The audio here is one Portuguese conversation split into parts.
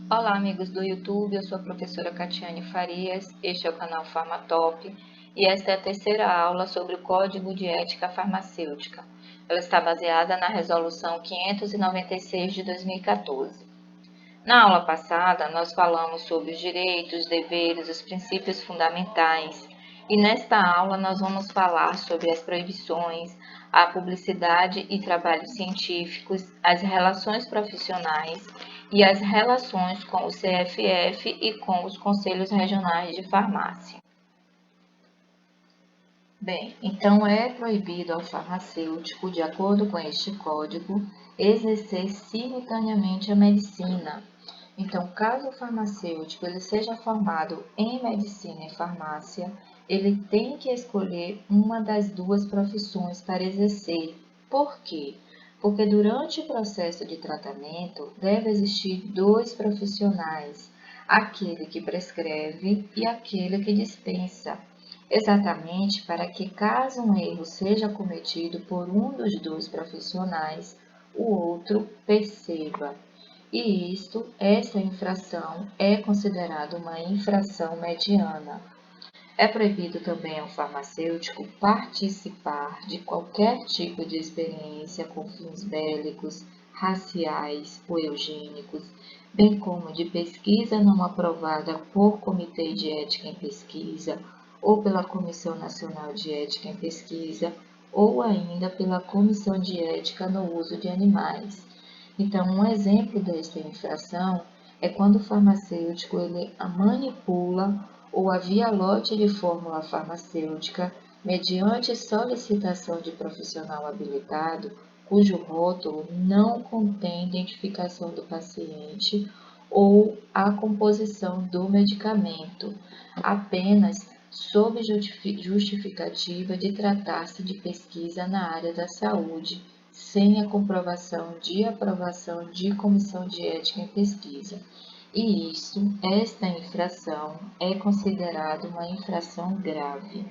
Olá, amigos do YouTube, eu sou a professora Catiane Farias, este é o canal Farmatop e esta é a terceira aula sobre o Código de Ética Farmacêutica. Ela está baseada na Resolução 596 de 2014. Na aula passada, nós falamos sobre os direitos, deveres, os princípios fundamentais e nesta aula nós vamos falar sobre as proibições, a publicidade e trabalhos científicos, as relações profissionais e as relações com o CFF e com os Conselhos Regionais de Farmácia. Bem, então é proibido ao farmacêutico, de acordo com este código, exercer simultaneamente a medicina. Então, caso o farmacêutico ele seja formado em medicina e farmácia, ele tem que escolher uma das duas profissões para exercer. Por quê? Porque durante o processo de tratamento deve existir dois profissionais, aquele que prescreve e aquele que dispensa, exatamente para que, caso um erro seja cometido por um dos dois profissionais, o outro perceba. E esta infração é considerada uma infração mediana. É proibido também ao farmacêutico participar de qualquer tipo de experiência com fins bélicos, raciais ou eugênicos, bem como de pesquisa não aprovada por Comitê de Ética em Pesquisa ou pela Comissão Nacional de Ética em Pesquisa ou ainda pela Comissão de Ética no Uso de Animais. Então, um exemplo desta infração é quando o farmacêutico ele a manipula ou havia lote de fórmula farmacêutica mediante solicitação de profissional habilitado, cujo rótulo não contém identificação do paciente ou a composição do medicamento, apenas sob justificativa de tratar-se de pesquisa na área da saúde, sem a comprovação de aprovação de comissão de ética em pesquisa. E esta infração é considerada uma infração grave.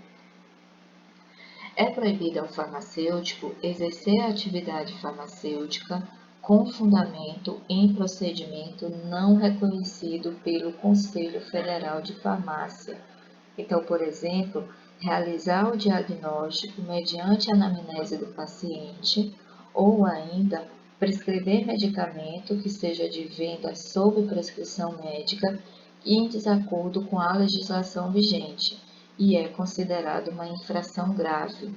É proibido ao farmacêutico exercer a atividade farmacêutica com fundamento em procedimento não reconhecido pelo Conselho Federal de Farmácia. Então, por exemplo, realizar o diagnóstico mediante anamnese do paciente ou ainda prescrever medicamento que seja de venda sob prescrição médica e em desacordo com a legislação vigente, e é considerado uma infração grave.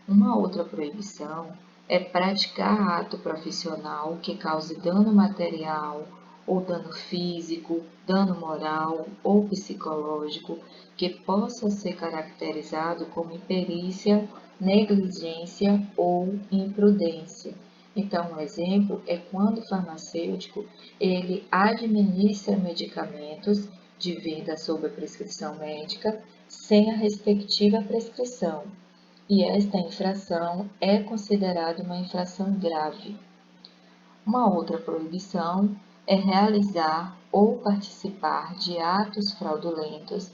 Uma outra proibição é praticar ato profissional que cause dano material ou dano físico, dano moral ou psicológico que possa ser caracterizado como imperícia, negligência ou imprudência. Então, um exemplo é quando o farmacêutico ele administra medicamentos de venda sob prescrição médica sem a respectiva prescrição, e esta infração é considerada uma infração grave. Uma outra proibição é realizar ou participar de atos fraudulentos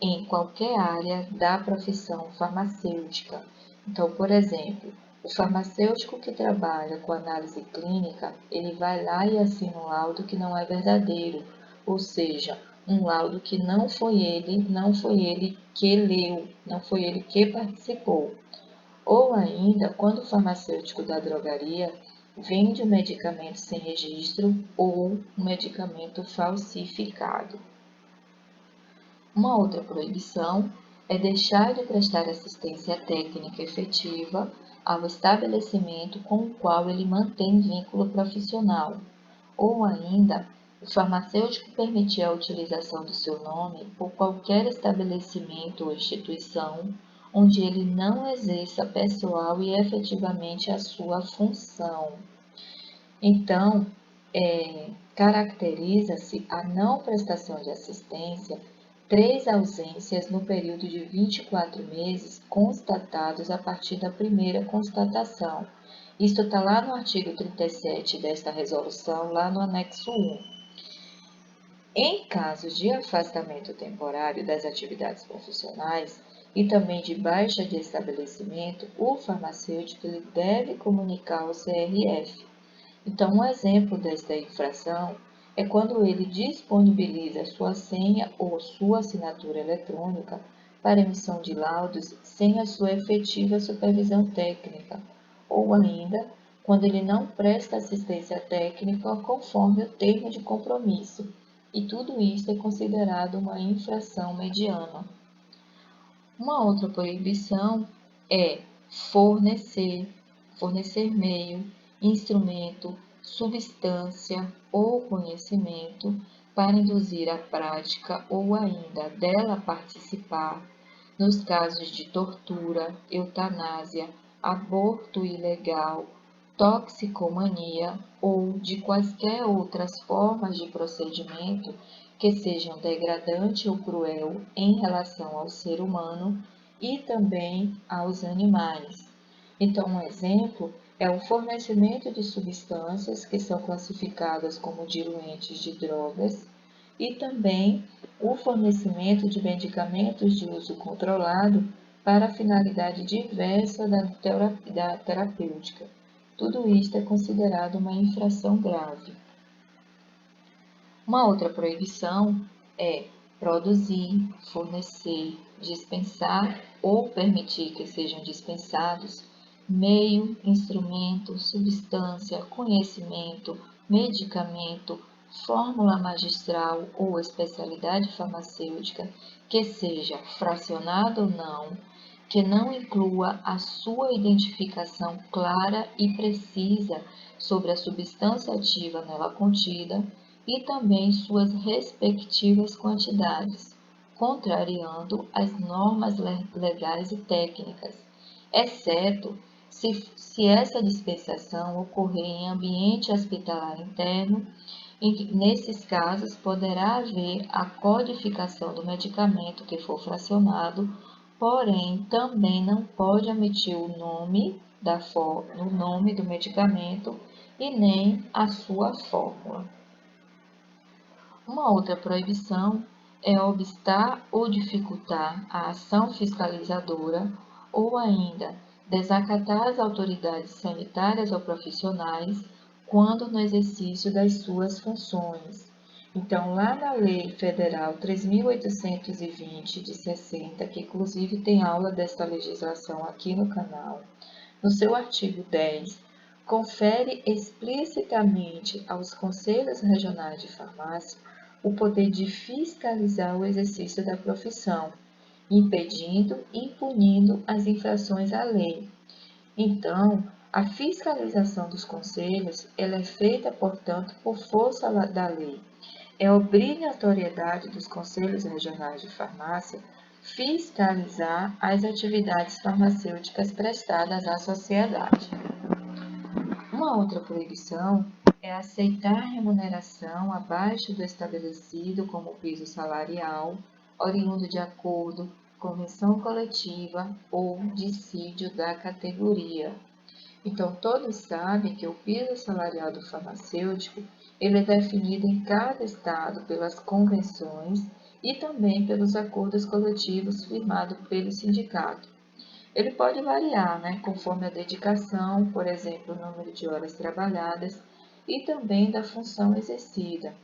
em qualquer área da profissão farmacêutica. Então, por exemplo, o farmacêutico que trabalha com análise clínica, ele vai lá e assina um laudo que não é verdadeiro, ou seja, um laudo que não foi ele que leu, não foi ele que participou. Ou ainda, quando o farmacêutico da drogaria vende um medicamento sem registro ou um medicamento falsificado. Uma outra proibição é deixar de prestar assistência técnica efetiva ao estabelecimento com o qual ele mantém vínculo profissional, ou ainda, o farmacêutico permitir a utilização do seu nome por qualquer estabelecimento ou instituição onde ele não exerça pessoal e efetivamente a sua função. Então, caracteriza-se a não prestação de assistência 3 ausências no período de 24 meses constatados a partir da primeira constatação. Isto está lá no artigo 37 desta resolução, lá no anexo 1. Em casos de afastamento temporário das atividades profissionais e também de baixa de estabelecimento, o farmacêutico ele deve comunicar ao CRF. Então, um exemplo desta infração é quando ele disponibiliza sua senha ou sua assinatura eletrônica para emissão de laudos sem a sua efetiva supervisão técnica, ou ainda quando ele não presta assistência técnica conforme o termo de compromisso, e tudo isso é considerado uma infração mediana. Uma outra proibição é fornecer meio, instrumento, substância ou conhecimento para induzir a prática ou ainda dela participar, nos casos de tortura, eutanásia, aborto ilegal, toxicomania ou de quaisquer outras formas de procedimento que sejam degradante ou cruel em relação ao ser humano e também aos animais. Então, um exemplo é o fornecimento de substâncias que são classificadas como diluentes de drogas e também o fornecimento de medicamentos de uso controlado para finalidade diversa da terapêutica. Tudo isto é considerado uma infração grave. Uma outra proibição é produzir, fornecer, dispensar ou permitir que sejam dispensados meio, instrumento, substância, conhecimento, medicamento, fórmula magistral ou especialidade farmacêutica que seja fracionado ou não, que não inclua a sua identificação clara e precisa sobre a substância ativa nela contida e também suas respectivas quantidades, contrariando as normas legais e técnicas, exceto se essa dispensação ocorrer em ambiente hospitalar interno. Nesses casos, poderá haver a codificação do medicamento que for fracionado, porém, também não pode omitir o nome do medicamento e nem a sua fórmula. Uma outra proibição é obstar ou dificultar a ação fiscalizadora ou ainda desacatar as autoridades sanitárias ou profissionais quando no exercício das suas funções. Então, lá na Lei Federal 3.820 de 60, que inclusive tem aula desta legislação aqui no canal, no seu artigo 10, confere explicitamente aos Conselhos Regionais de Farmácia o poder de fiscalizar o exercício da profissão, impedindo e punindo as infrações à lei. Então, a fiscalização dos conselhos ela é feita, portanto, por força da lei. É obrigatoriedade dos Conselhos Regionais de Farmácia fiscalizar as atividades farmacêuticas prestadas à sociedade. Uma outra proibição é aceitar remuneração abaixo do estabelecido como piso salarial, oriundo de acordo, convenção coletiva ou dissídio da categoria. Então, todos sabem que o piso salarial do farmacêutico ele é definido em cada estado pelas convenções e também pelos acordos coletivos firmados pelo sindicato. Ele pode variar, conforme a dedicação, por exemplo, o número de horas trabalhadas e também da função exercida.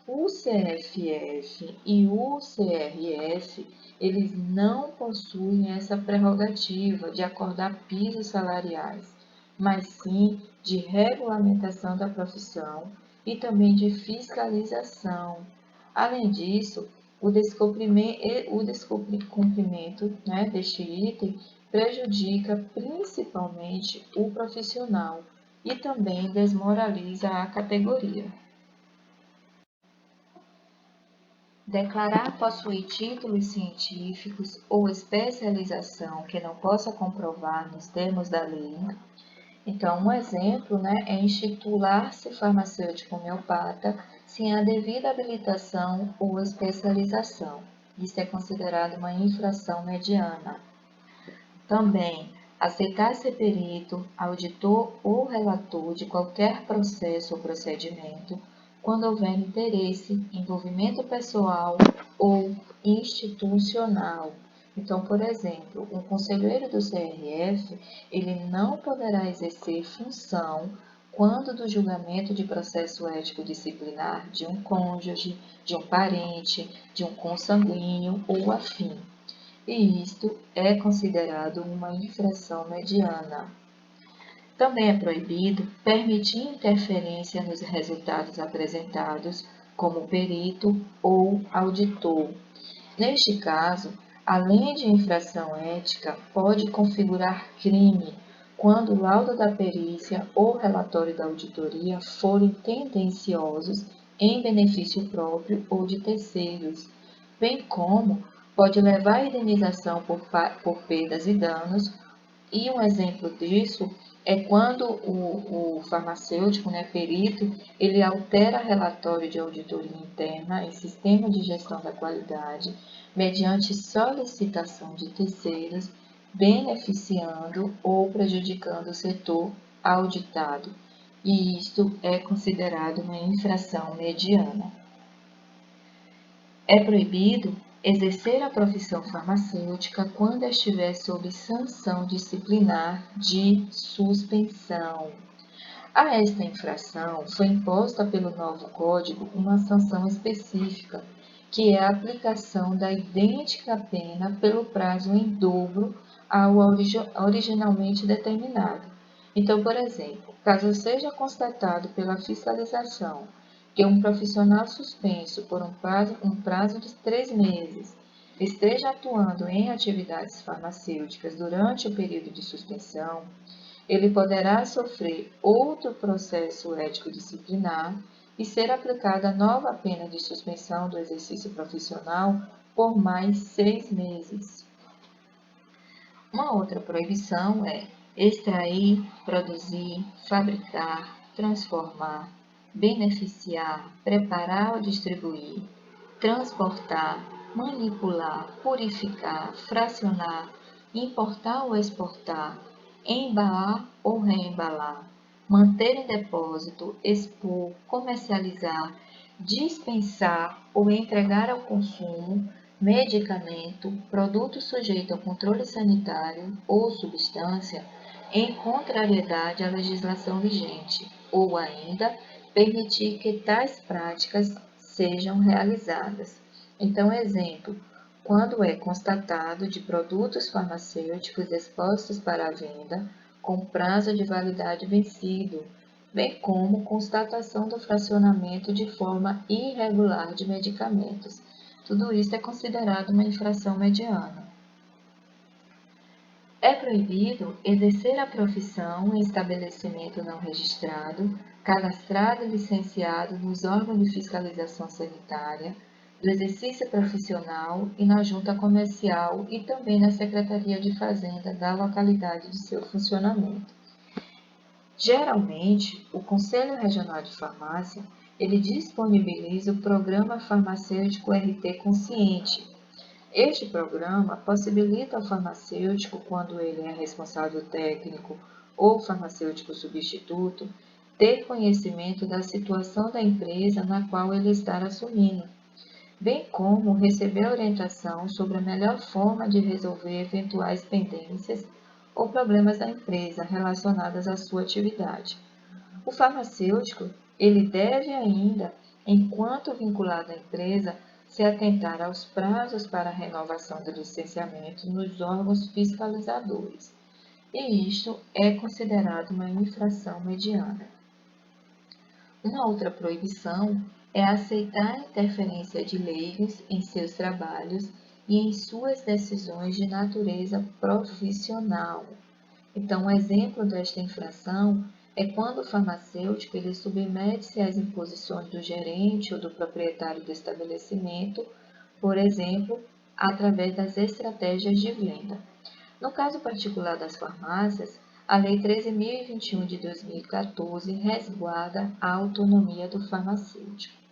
O CFF e o CRF, eles não possuem essa prerrogativa de acordar pisos salariais, mas sim de regulamentação da profissão e também de fiscalização. Além disso, o descumprimento deste item prejudica principalmente o profissional e também desmoraliza a categoria. Declarar possuir títulos científicos ou especialização que não possa comprovar nos termos da lei. Então, um exemplo é intitular-se farmacêutico homeopata sem a devida habilitação ou especialização. Isso é considerado uma infração mediana. Também, aceitar ser perito, auditor ou relator de qualquer processo ou procedimento, quando houver interesse, envolvimento pessoal ou institucional. Então, por exemplo, um conselheiro do CRF, ele não poderá exercer função quando do julgamento de processo ético disciplinar de um cônjuge, de um parente, de um consanguíneo ou afim, e isto é considerado uma infração mediana. Também é proibido permitir interferência nos resultados apresentados como perito ou auditor. Neste caso, além de infração ética, pode configurar crime quando o laudo da perícia ou relatório da auditoria forem tendenciosos em benefício próprio ou de terceiros, bem como pode levar à indenização por perdas e danos, e um exemplo disso é quando o farmacêutico, perito, ele altera relatório de auditoria interna em sistema de gestão da qualidade, mediante solicitação de terceiros, beneficiando ou prejudicando o setor auditado, e isto é considerado uma infração mediana. É proibido exercer a profissão farmacêutica quando estiver sob sanção disciplinar de suspensão. A esta infração foi imposta pelo novo Código uma sanção específica, que é a aplicação da idêntica pena pelo prazo em dobro ao originalmente determinado. Então, por exemplo, caso seja constatado pela fiscalização que um profissional suspenso por um prazo de 3 meses esteja atuando em atividades farmacêuticas durante o período de suspensão, ele poderá sofrer outro processo ético-disciplinar e ser aplicada nova pena de suspensão do exercício profissional por mais 6 meses. Uma outra proibição é extrair, produzir, fabricar, transformar, beneficiar, preparar ou distribuir, transportar, manipular, purificar, fracionar, importar ou exportar, embalar ou reembalar, manter em depósito, expor, comercializar, dispensar ou entregar ao consumo medicamento, produto sujeito ao controle sanitário ou substância em contrariedade à legislação vigente, ou ainda permitir que tais práticas sejam realizadas. Então, exemplo, quando é constatado de produtos farmacêuticos expostos para a venda com prazo de validade vencido, bem como constatação do fracionamento de forma irregular de medicamentos. Tudo isso é considerado uma infração mediana. É proibido exercer a profissão em estabelecimento não registrado, cadastrado e licenciado nos órgãos de fiscalização sanitária, do exercício profissional e na junta comercial e também na Secretaria de Fazenda da localidade de seu funcionamento. Geralmente, o Conselho Regional de Farmácia ele disponibiliza o Programa Farmacêutico RT Consciente. Este programa possibilita ao farmacêutico, quando ele é responsável técnico ou farmacêutico substituto, ter conhecimento da situação da empresa na qual ele está assumindo, bem como receber orientação sobre a melhor forma de resolver eventuais pendências ou problemas da empresa relacionadas à sua atividade. O farmacêutico, ele deve ainda, enquanto vinculado à empresa, se atentar aos prazos para a renovação do licenciamento nos órgãos fiscalizadores, e isto é considerado uma infração mediana. Uma outra proibição é aceitar a interferência de leigos em seus trabalhos e em suas decisões de natureza profissional. Então, um exemplo desta infração é quando o farmacêutico ele submete-se às imposições do gerente ou do proprietário do estabelecimento, por exemplo, através das estratégias de venda. No caso particular das farmácias, a Lei 13.021 de 2014 resguarda a autonomia do farmacêutico.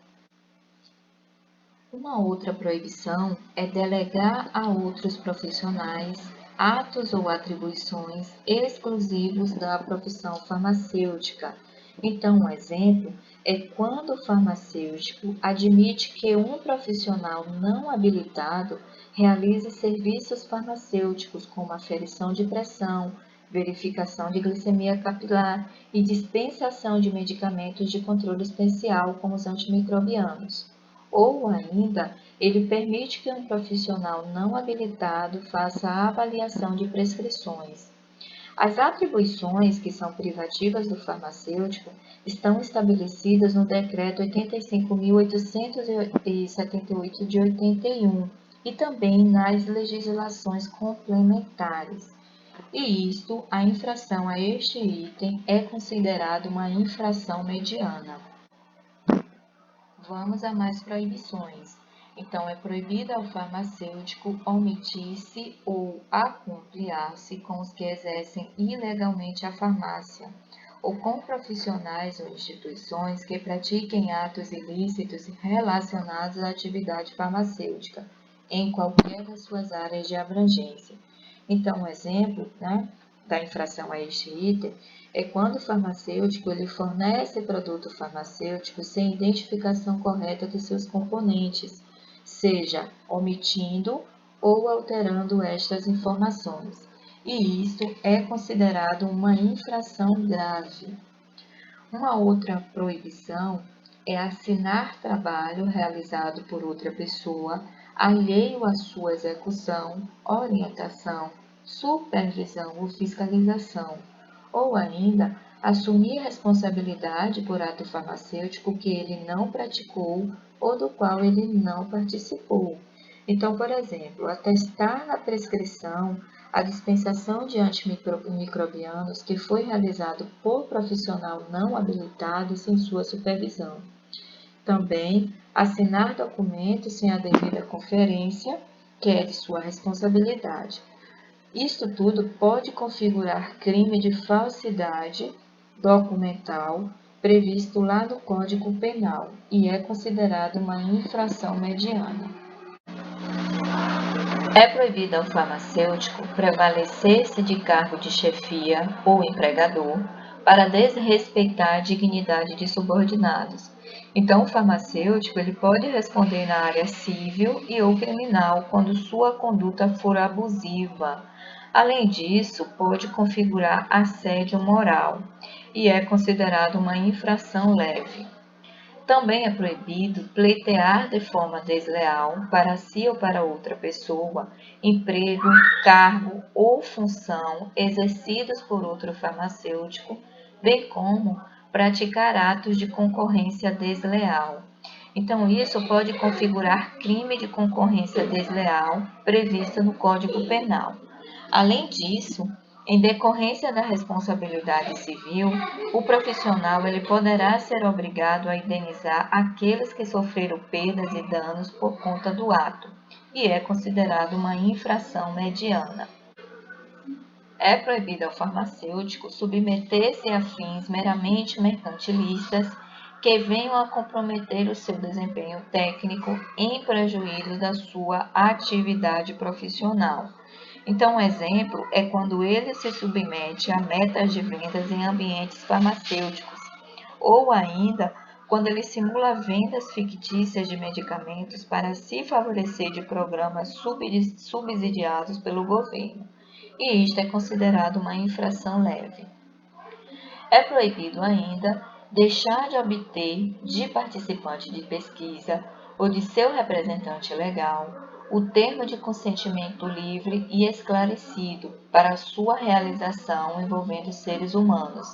Uma outra proibição é delegar a outros profissionais atos ou atribuições exclusivos da profissão farmacêutica. Então, um exemplo é quando o farmacêutico admite que um profissional não habilitado realize serviços farmacêuticos como aferição de pressão, verificação de glicemia capilar e dispensação de medicamentos de controle especial, como os antimicrobianos. Ou ainda, ele permite que um profissional não habilitado faça a avaliação de prescrições. As atribuições, que são privativas do farmacêutico, estão estabelecidas no Decreto 85.878 de 81 e também nas legislações complementares. E isto, a infração a este item é considerada uma infração mediana. Vamos a mais proibições. Então, é proibido ao farmacêutico omitir-se ou acumpliar-se com os que exercem ilegalmente a farmácia, ou com profissionais ou instituições que pratiquem atos ilícitos relacionados à atividade farmacêutica, em qualquer das suas áreas de abrangência. Então, um exemplo, da infração a este item é quando o farmacêutico ele fornece produto farmacêutico sem identificação correta dos seus componentes, seja omitindo ou alterando estas informações. E isso é considerado uma infração grave. Uma outra proibição é assinar trabalho realizado por outra pessoa, alheio à sua execução, orientação, supervisão ou fiscalização, ou ainda assumir responsabilidade por ato farmacêutico que ele não praticou ou do qual ele não participou. Então, por exemplo, atestar na prescrição a dispensação de antimicrobianos que foi realizado por profissional não habilitado sem sua supervisão. Também assinar documentos sem a devida conferência, que é de sua responsabilidade. Isto tudo pode configurar crime de falsidade documental previsto lá no Código Penal e é considerado uma infração mediana. É proibido ao farmacêutico prevalecer-se de cargo de chefia ou empregador para desrespeitar a dignidade de subordinados. Então, o farmacêutico ele pode responder na área civil e ou criminal quando sua conduta for abusiva. Além disso, pode configurar assédio moral e é considerado uma infração leve. Também é proibido pleitear de forma desleal, para si ou para outra pessoa, emprego, cargo ou função exercidos por outro farmacêutico, bem como praticar atos de concorrência desleal. Então, isso pode configurar crime de concorrência desleal previsto no Código Penal. Além disso, em decorrência da responsabilidade civil, o profissional ele poderá ser obrigado a indenizar aqueles que sofreram perdas e danos por conta do ato, e é considerado uma infração mediana. É proibido ao farmacêutico submeter-se a fins meramente mercantilistas que venham a comprometer o seu desempenho técnico em prejuízo da sua atividade profissional. Então, um exemplo é quando ele se submete a metas de vendas em ambientes farmacêuticos, ou ainda quando ele simula vendas fictícias de medicamentos para se favorecer de programas subsidiados pelo governo, e isto é considerado uma infração leve. É proibido ainda deixar de obter de participante de pesquisa ou de seu representante legal o termo de consentimento livre e esclarecido para sua realização envolvendo seres humanos,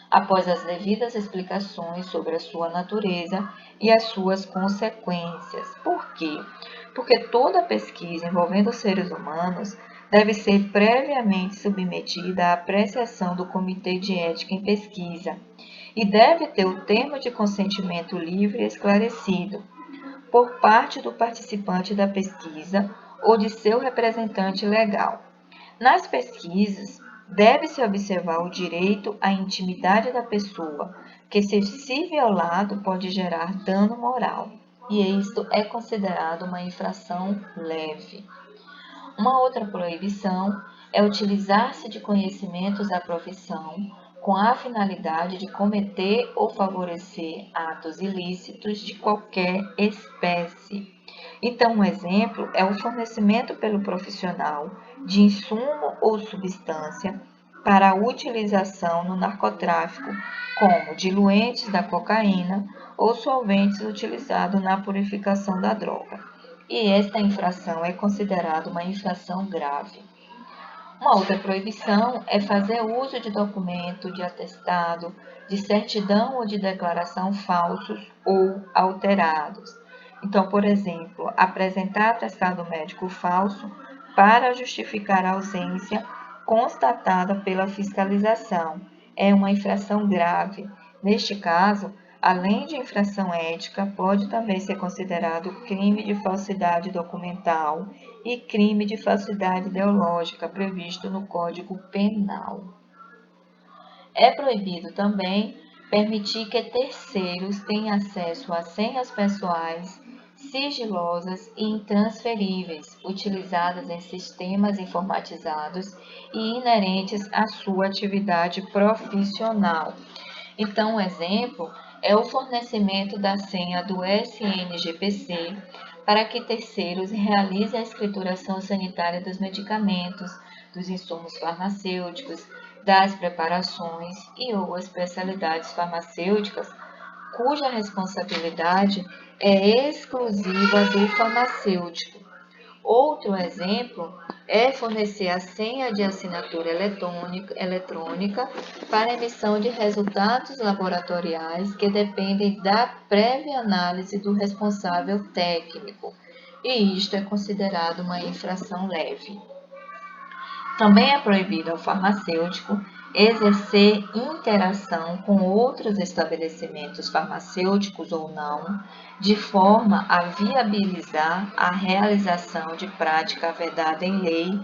após as devidas explicações sobre a sua natureza e as suas consequências. Por quê? Porque toda pesquisa envolvendo seres humanos deve ser previamente submetida à apreciação do Comitê de Ética em Pesquisa e deve ter o termo de consentimento livre e esclarecido por parte do participante da pesquisa ou de seu representante legal. Nas pesquisas, deve-se observar o direito à intimidade da pessoa, que se violado pode gerar dano moral, e isto é considerado uma infração leve. Uma outra proibição é utilizar-se de conhecimentos da profissão com a finalidade de cometer ou favorecer atos ilícitos de qualquer espécie. Então, um exemplo é o fornecimento pelo profissional de insumo ou substância para a utilização no narcotráfico, como diluentes da cocaína ou solventes utilizados na purificação da droga. E esta infração é considerada uma infração grave. Uma outra proibição é fazer uso de documento, de atestado, de certidão ou de declaração falsos ou alterados. Então, por exemplo, apresentar atestado médico falso para justificar a ausência constatada pela fiscalização é uma infração grave. Neste caso, além de infração ética, pode também ser considerado crime de falsidade documental e crime de falsidade ideológica previsto no Código Penal. É proibido também permitir que terceiros tenham acesso a senhas pessoais sigilosas e intransferíveis, utilizadas em sistemas informatizados e inerentes à sua atividade profissional. Então, um exemplo é o fornecimento da senha do SNGPC para que terceiros realizem a escrituração sanitária dos medicamentos, dos insumos farmacêuticos, das preparações e ou especialidades farmacêuticas, cuja responsabilidade é exclusiva do farmacêutico. Outro exemplo é fornecer a senha de assinatura eletrônica para emissão de resultados laboratoriais que dependem da prévia análise do responsável técnico, e isto é considerado uma infração leve. Também é proibido ao farmacêutico exercer interação com outros estabelecimentos farmacêuticos ou não, de forma a viabilizar a realização de prática vedada em lei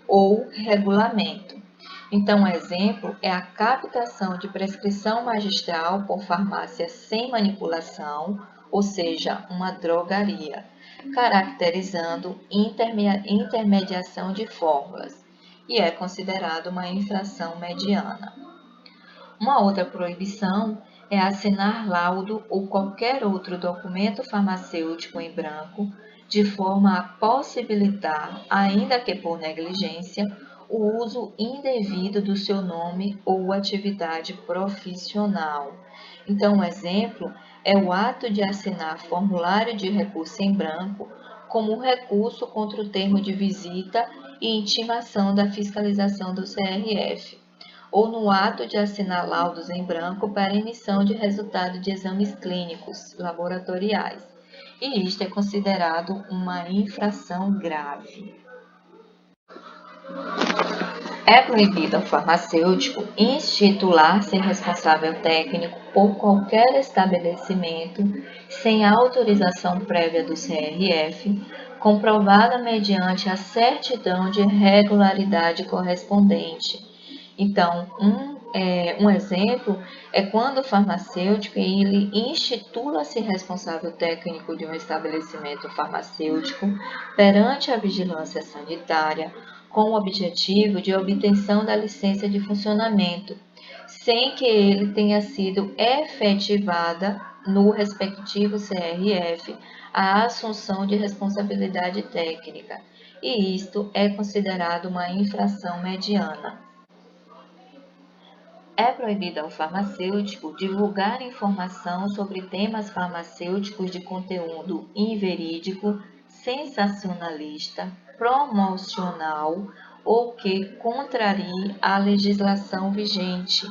ou regulamento. Então, um exemplo é a captação de prescrição magistral por farmácia sem manipulação, ou seja, uma drogaria, caracterizando intermediação de fórmulas, e é considerado uma infração mediana. Uma outra proibição é assinar laudo ou qualquer outro documento farmacêutico em branco, de forma a possibilitar, ainda que por negligência, o uso indevido do seu nome ou atividade profissional. Então, um exemplo é o ato de assinar formulário de recurso em branco como recurso contra o termo de visita e intimação da fiscalização do CRF, ou no ato de assinar laudos em branco para emissão de resultado de exames clínicos laboratoriais, e isto é considerado uma infração grave. É proibido ao farmacêutico institular-se responsável técnico por qualquer estabelecimento sem autorização prévia do CRF, comprovada mediante a certidão de regularidade correspondente. Então, um exemplo é quando o farmacêutico ele institula-se responsável técnico de um estabelecimento farmacêutico perante a vigilância sanitária, com o objetivo de obtenção da licença de funcionamento, sem que ele tenha sido efetivada no respectivo CRF a assunção de responsabilidade técnica, e isto é considerado uma infração mediana. É proibido ao farmacêutico divulgar informação sobre temas farmacêuticos de conteúdo inverídico, sensacionalista, promocional ou que contrarie a legislação vigente.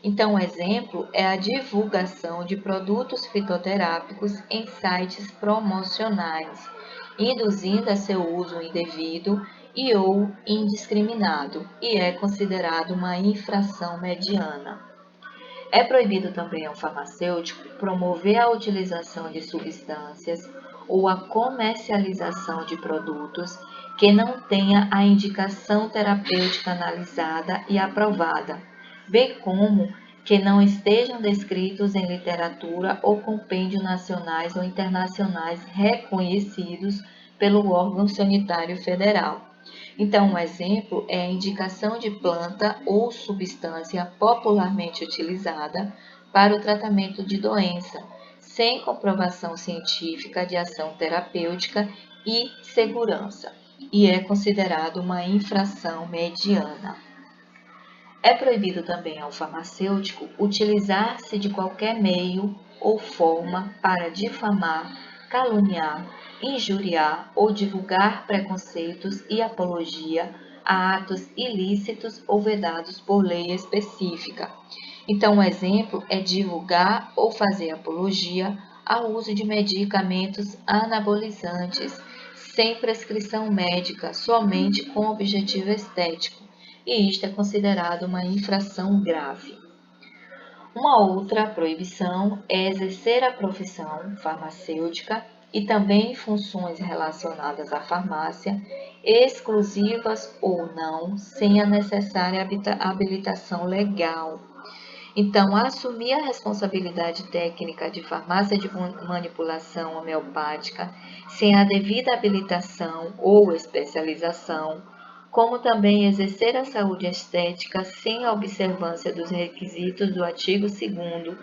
Então, um exemplo é a divulgação de produtos fitoterápicos em sites promocionais, induzindo a seu uso indevido e ou indiscriminado, e é considerado uma infração mediana. É proibido também ao farmacêutico promover a utilização de substâncias ou a comercialização de produtos que não tenha a indicação terapêutica analisada e aprovada, bem como que não estejam descritos em literatura ou compêndio nacionais ou internacionais reconhecidos pelo órgão sanitário federal. Então, um exemplo é a indicação de planta ou substância popularmente utilizada para o tratamento de doença, sem comprovação científica de ação terapêutica e segurança, e é considerado uma infração mediana. É proibido também ao farmacêutico utilizar-se de qualquer meio ou forma para difamar, caluniar, injuriar ou divulgar preconceitos e apologia a atos ilícitos ou vedados por lei específica. Então, um exemplo é divulgar ou fazer apologia ao uso de medicamentos anabolizantes sem prescrição médica, somente com objetivo estético, e isto é considerado uma infração grave. Uma outra proibição é exercer a profissão farmacêutica e também funções relacionadas à farmácia, exclusivas ou não, sem a necessária habilitação legal. Então, assumir a responsabilidade técnica de farmácia de manipulação homeopática sem a devida habilitação ou especialização, como também exercer a saúde estética sem a observância dos requisitos do artigo 2º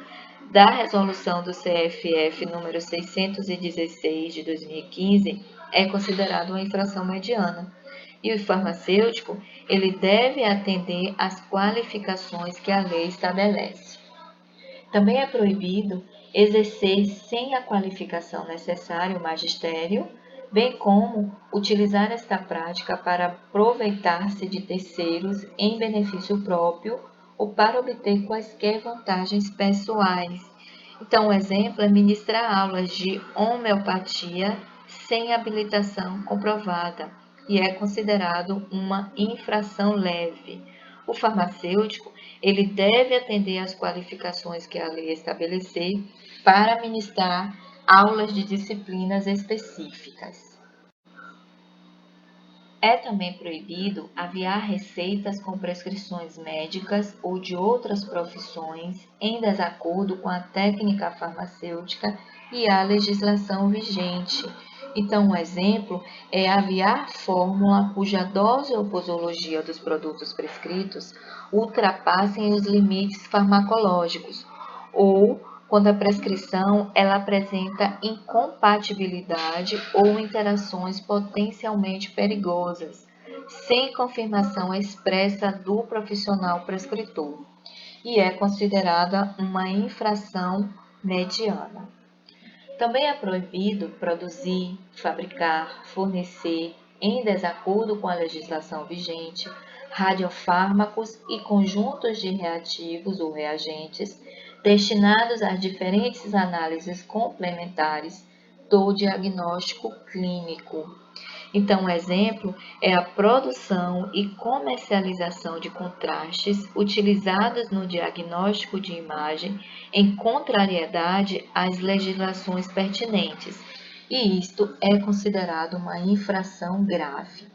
da Resolução do CFF número 616 de 2015, é considerado uma infração mediana. E o farmacêutico, ele deve atender às qualificações que a lei estabelece. Também é proibido exercer sem a qualificação necessária o magistério, bem como utilizar esta prática para aproveitar-se de terceiros em benefício próprio ou para obter quaisquer vantagens pessoais. Então, um exemplo é ministrar aulas de homeopatia sem habilitação comprovada e é considerado uma infração leve. O farmacêutico, ele deve atender às qualificações que a lei estabelecer para ministrar aulas de disciplinas específicas. É também proibido aviar receitas com prescrições médicas ou de outras profissões em desacordo com a técnica farmacêutica e a legislação vigente. Então, um exemplo é aviar fórmula cuja dose ou posologia dos produtos prescritos ultrapassem os limites farmacológicos, ou quando a prescrição ela apresenta incompatibilidade ou interações potencialmente perigosas, sem confirmação expressa do profissional prescritor, e é considerada uma infração mediana. Também é proibido produzir, fabricar, fornecer, em desacordo com a legislação vigente, radiofármacos e conjuntos de reativos ou reagentes destinados a diferentes análises complementares do diagnóstico clínico. Então, um exemplo é a produção e comercialização de contrastes utilizados no diagnóstico de imagem em contrariedade às legislações pertinentes, e isto é considerado uma infração grave.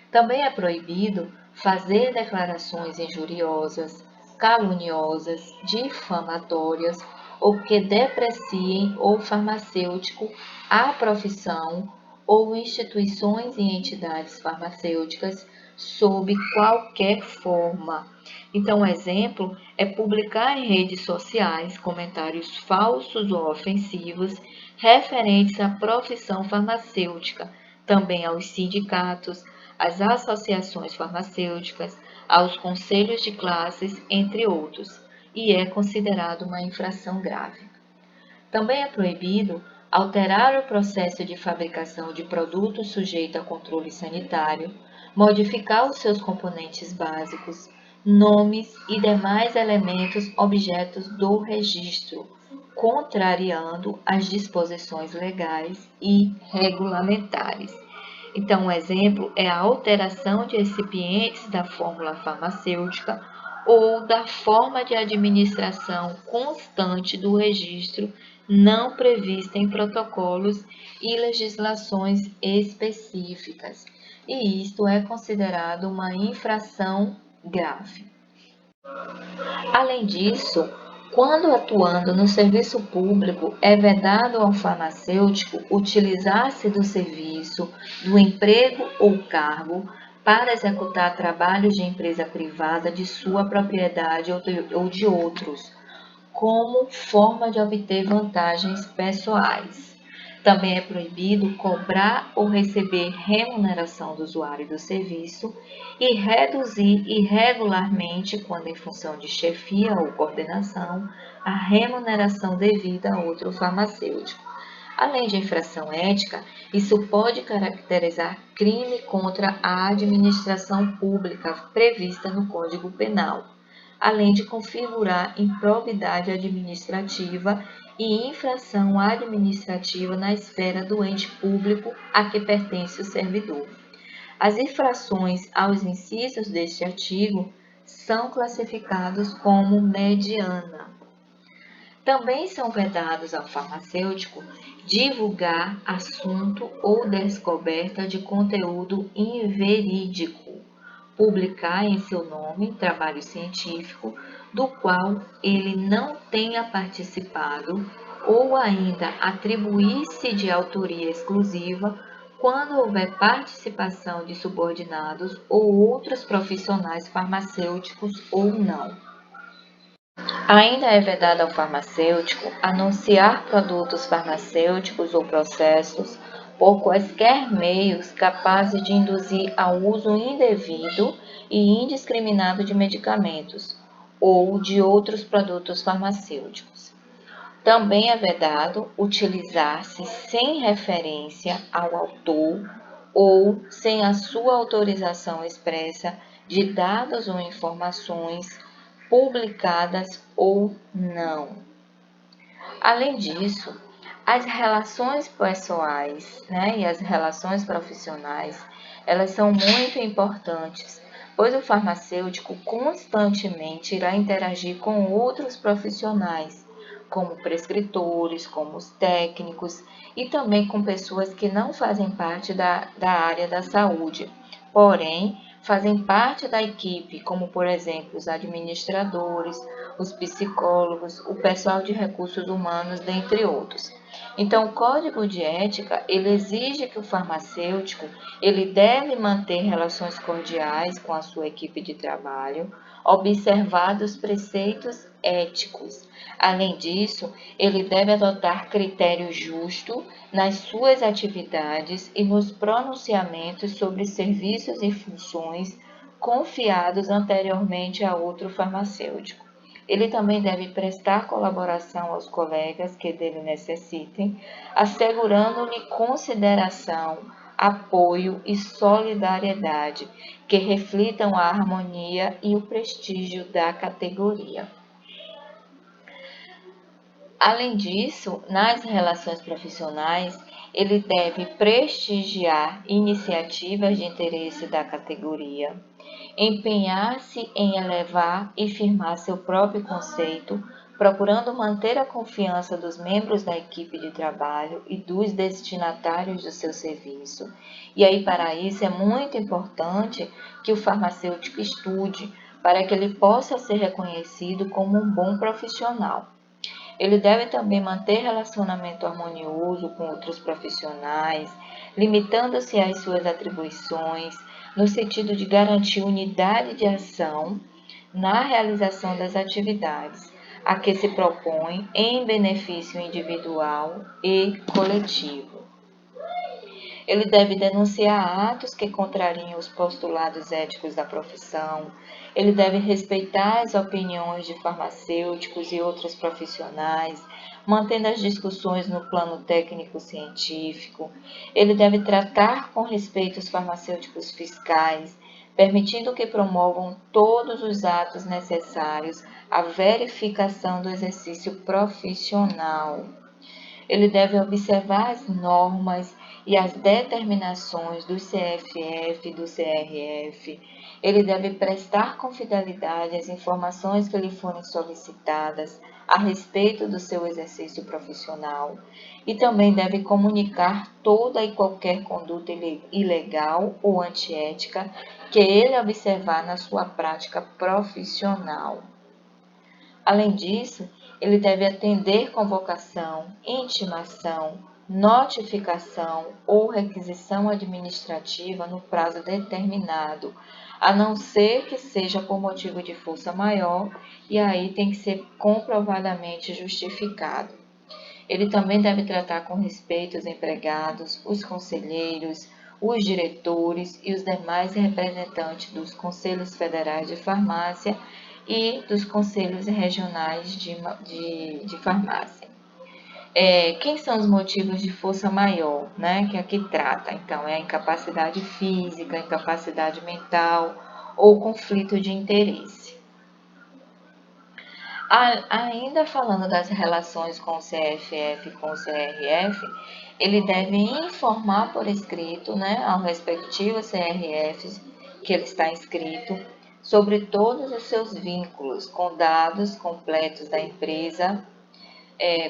Também é proibido fazer declarações injuriosas, caluniosas, difamatórias ou que depreciem o farmacêutico, a profissão ou instituições e entidades farmacêuticas sob qualquer forma. Então, um exemplo é publicar em redes sociais comentários falsos ou ofensivos referentes à profissão farmacêutica, também aos sindicatos, às associações farmacêuticas, aos conselhos de classes, entre outros, e é considerado uma infração grave. Também é proibido alterar o processo de fabricação de produtos sujeitos a controle sanitário, modificar os seus componentes básicos, nomes e demais elementos objetos do registro, contrariando as disposições legais e regulamentares. Então, um exemplo é a alteração de recipientes da fórmula farmacêutica ou da forma de administração constante do registro não prevista em protocolos e legislações específicas, e isto é considerado uma infração grave. Além disso, quando atuando no serviço público, é vedado ao farmacêutico utilizar-se do serviço, do emprego ou cargo para executar trabalhos de empresa privada de sua propriedade ou de outros, como forma de obter vantagens pessoais. Também é proibido cobrar ou receber remuneração do usuário do serviço e reduzir irregularmente, quando em função de chefia ou coordenação, a remuneração devida a outro farmacêutico. Além de infração ética, isso pode caracterizar crime contra a administração pública prevista no Código Penal, além de configurar improbidade administrativa e infração administrativa na esfera do ente público a que pertence o servidor. As infrações aos incisos deste artigo são classificados como mediana. Também são vedados ao farmacêutico divulgar assunto ou descoberta de conteúdo inverídico, publicar em seu nome trabalho científico do qual ele não tenha participado ou ainda atribuir-se de autoria exclusiva quando houver participação de subordinados ou outros profissionais farmacêuticos ou não. Ainda é vedado ao farmacêutico anunciar produtos farmacêuticos ou processos por quaisquer meios capazes de induzir ao uso indevido e indiscriminado de medicamentos ou de outros produtos farmacêuticos. Também é vedado utilizar-se sem referência ao autor ou sem a sua autorização expressa de dados ou informações publicadas ou não. Além disso, as relações pessoais, e as relações profissionais, elas são muito importantes, pois o farmacêutico constantemente irá interagir com outros profissionais, como prescritores, como os técnicos e também com pessoas que não fazem parte da área da saúde, porém fazem parte da equipe, como por exemplo os administradores, os psicólogos, o pessoal de recursos humanos, dentre outros. Então, o Código de Ética, ele exige que o farmacêutico, ele deve manter relações cordiais com a sua equipe de trabalho, observados preceitos éticos. Além disso, ele deve adotar critério justo nas suas atividades e nos pronunciamentos sobre serviços e funções confiados anteriormente a outro farmacêutico. Ele também deve prestar colaboração aos colegas que dele necessitem, assegurando-lhe consideração, apoio e solidariedade que reflitam a harmonia e o prestígio da categoria. Além disso, nas relações profissionais, ele deve prestigiar iniciativas de interesse da categoria, empenhar-se em elevar e firmar seu próprio conceito, procurando manter a confiança dos membros da equipe de trabalho e dos destinatários do seu serviço. E aí, para isso, é muito importante que o farmacêutico estude, para que ele possa ser reconhecido como um bom profissional. Ele deve também manter relacionamento harmonioso com outros profissionais, limitando-se às suas atribuições, no sentido de garantir unidade de ação na realização das atividades a que se propõe em benefício individual e coletivo. Ele deve denunciar atos que contrariem os postulados éticos da profissão. Ele deve respeitar as opiniões de farmacêuticos e outros profissionais, mantendo as discussões no plano técnico-científico. Ele deve tratar com respeito os farmacêuticos fiscais, permitindo que promovam todos os atos necessários à verificação do exercício profissional. Ele deve observar as normas e as determinações do CFF e do CRF. Ele deve prestar com fidelidade as informações que lhe forem solicitadas a respeito do seu exercício profissional e também deve comunicar toda e qualquer conduta ilegal ou antiética que ele observar na sua prática profissional. Além disso, ele deve atender convocação, intimação, notificação ou requisição administrativa no prazo determinado, a não ser que seja por motivo de força maior, e aí tem que ser comprovadamente justificado. Ele também deve tratar com respeito os empregados, os conselheiros, os diretores e os demais representantes dos Conselhos Federais de Farmácia e dos Conselhos Regionais de Farmácia. Quem são os motivos de força maior, né? Que aqui trata. Então, é a incapacidade física, incapacidade mental ou conflito de interesse. Ainda falando das relações com o CFF e com o CRF, ele deve informar por escrito, né, ao respectivo CRF que ele está inscrito, sobre todos os seus vínculos, com dados completos da empresa,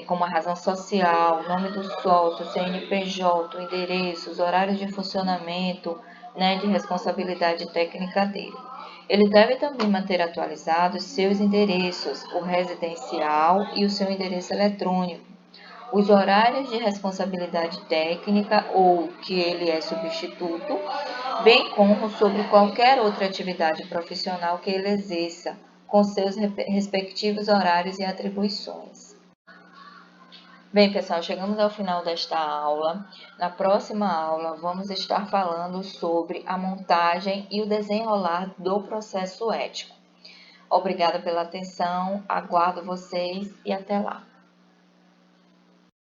como a razão social, o nome do sócio, CNPJ, o endereço, os horários de funcionamento, né, de responsabilidade técnica dele. Ele deve também manter atualizados seus endereços, o residencial e o seu endereço eletrônico, os horários de responsabilidade técnica ou que ele é substituto, bem como sobre qualquer outra atividade profissional que ele exerça, com seus respectivos horários e atribuições. Bem, pessoal, chegamos ao final desta aula. Na próxima aula, vamos estar falando sobre a montagem e o desenrolar do processo ético. Obrigada pela atenção, aguardo vocês e até lá.